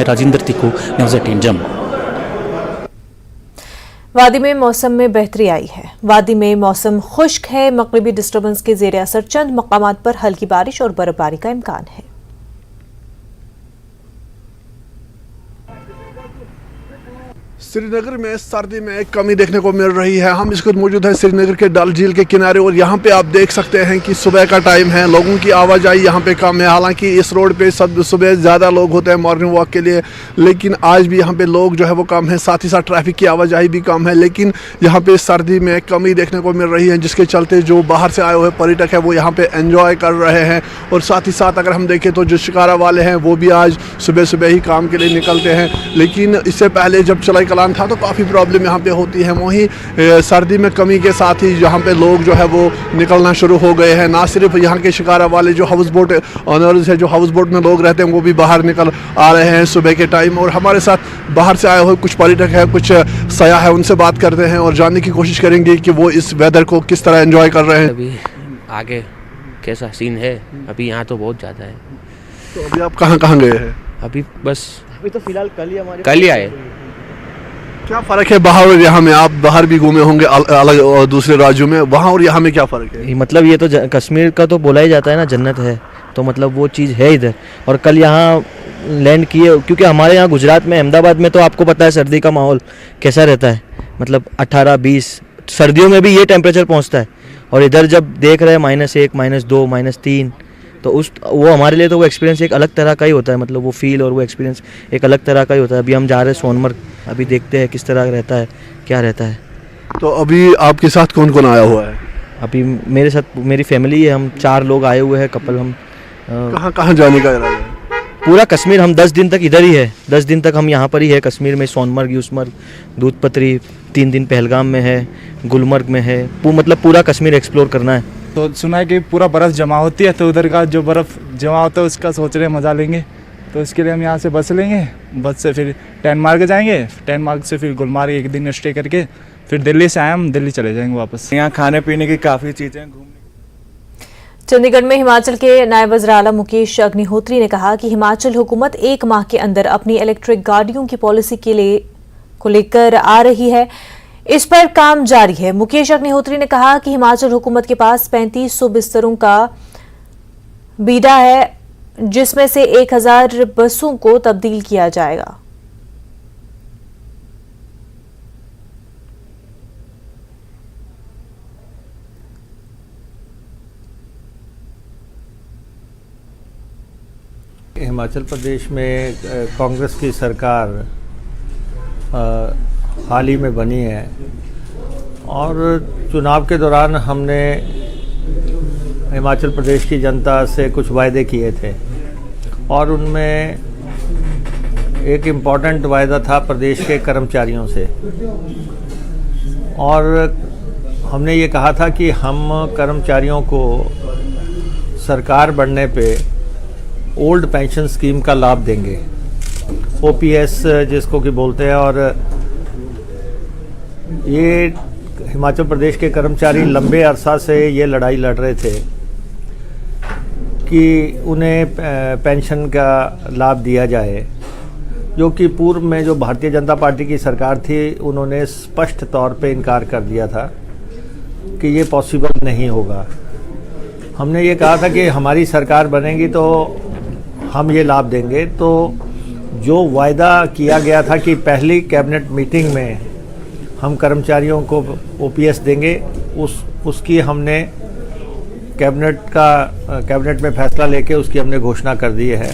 Rajendra तिक्कू, news 18 Jammu. वादी में मौसम में बेहतरी आई है। वादी में मौसम खुश्क है। मगरिबी डिस्टर्बेंस के जेर असर चंद मकामात पर हल्की बारिश और बर्फबारी का इम्कान है। श्रीनगर में सर्दी में कमी देखने को मिल रही है। हम इस वक्त मौजूद हैं श्रीनगर के डल झील के किनारे और यहाँ पे आप देख सकते हैं कि सुबह का टाइम है, लोगों की आवाजाही यहाँ पे कम है। हालांकि इस रोड पे सब सुबह ज़्यादा लोग होते हैं मॉर्निंग वॉक के लिए, लेकिन आज भी यहाँ पे लोग जो है वो कम है, साथ ही साथ ट्रैफिक की आवाजाही भी कम है। लेकिन यहाँ पे सर्दी में कमी देखने को मिल रही है, जिसके चलते जो बाहर से आए हुए पर्यटक है वो यहाँ पे एंजॉय कर रहे हैं। और साथ ही साथ अगर हम देखें तो जो शिकारा वाले हैं वो भी आज सुबह सुबह ही काम के लिए निकलते हैं। लेकिन इससे पहले जब चलाई कलान था तो काफ़ी प्रॉब्लम यहाँ पे होती है। वहीं सर्दी में कमी के साथ ही यहाँ पे लोग जो है वो निकलना शुरू हो गए हैं। ना सिर्फ यहाँ के शिकारा वाले जो हाउस बोट ऑनर्स है, जो हाउस बोट में लोग रहते हैं, वो भी बाहर निकल आ रहे हैं सुबह के टाइम। और हमारे साथ बाहर से आए हुए कुछ पर्यटक हैं, कुछ सयाह है, उनसे बात करते हैं और जानने की कोशिश करेंगे कि वो इस वेदर को किस तरह एंजॉय कर रहे हैं। अभी आगे कैसा सीन है? अभी यहाँ तो बहुत ज़्यादा है। तो अभी आप कहाँ कहाँ गए हैं? अभी बस अभी तो फिलहाल कल ही आए। क्या फ़र्क है बाहर और यहाँ में? आप बाहर भी घूमे होंगे अलग और दूसरे राज्यों में, वहाँ और यहाँ में क्या फ़र्क है? मतलब ये तो कश्मीर का तो बोला ही जाता है ना, जन्नत है, तो मतलब वो चीज़ है इधर। और कल यहाँ लैंड किए, क्योंकि हमारे यहाँ गुजरात में अहमदाबाद में तो आपको पता है सर्दी का माहौल कैसा रहता है, मतलब 18-20 सर्दियों में भी ये टेम्परेचर पहुँचता है। और इधर जब देख रहे हैं -1, -2, -3, तो वो हमारे लिए तो वो एक्सपीरियंस एक अलग तरह का ही होता है। मतलब वो फील और वो एक्सपीरियंस एक अलग तरह का ही होता है। अभी हम जा रहे हैं सोनमर्ग, अभी देखते हैं किस तरह रहता है, क्या रहता है। तो अभी आपके साथ कौन कौन आया हुआ है? अभी मेरे साथ मेरी फैमिली है, हम 4 लोग आए हुए हैं, कपल। हम कहाँ कहाँ जाने का इरादा है? पूरा कश्मीर, हम 10 दिन तक इधर ही है। 10 दिन तक हम यहाँ पर ही है कश्मीर में। सोनमर्ग, यूसमर्ग, दूधपत्री, 3 दिन पहलगाम में है, गुलमर्ग में है। मतलब पूरा कश्मीर एक्सप्लोर करना है। तो सुना है कि पूरा बर्फ़ जमा होती है, तो उधर का जो बर्फ़ जमा होता है उसका सोच रहे हैं मज़ा लेंगे। तो इसके लिए हम यहाँ से बस लेंगे, बस से फिर टैनमार्ग जाएंगे, टैनमार्ग से फिर गुलमार्ग 1 दिन स्टे करके फिर दिल्ली से आए हम दिल्ली चले जाएंगे वापस। यहाँ खाने पीने की काफ़ी चीज़ें घूमने। चंडीगढ़ में हिमाचल के नायब वज़ीर आला मुकेश अग्निहोत्री ने कहा कि हिमाचल हुकूमत 1 माह के अंदर अपनी इलेक्ट्रिक गाड़ियों की पॉलिसी को लेकर आ रही है। इस पर काम जारी है। मुकेश अग्निहोत्री ने कहा कि हिमाचल हुकूमत के पास 3500 बिस्तरों का बीड़ा है, जिसमें से 1000 बसों को तब्दील किया जाएगा। हिमाचल प्रदेश में कांग्रेस की सरकार हाल ही में बनी है और चुनाव के दौरान हमने हिमाचल प्रदेश की जनता से कुछ वायदे किए थे और उनमें एक इम्पॉर्टेंट वायदा था प्रदेश के कर्मचारियों से। और हमने ये कहा था कि हम कर्मचारियों को सरकार बनने पे ओल्ड पेंशन स्कीम का लाभ देंगे, OPS जिसको कि बोलते हैं। और ये हिमाचल प्रदेश के कर्मचारी लंबे अरसा से ये लड़ाई लड़ रहे थे कि उन्हें पेंशन का लाभ दिया जाए, जो कि पूर्व में जो भारतीय जनता पार्टी की सरकार थी उन्होंने स्पष्ट तौर पे इनकार कर दिया था कि ये पॉसिबल नहीं होगा। हमने ये कहा था कि हमारी सरकार बनेगी तो हम ये लाभ देंगे। तो जो वायदा किया गया था कि पहली कैबिनेट मीटिंग में हम कर्मचारियों को OPS देंगे, उसकी हमने कैबिनेट में फैसला लेके उसकी हमने घोषणा कर दी है।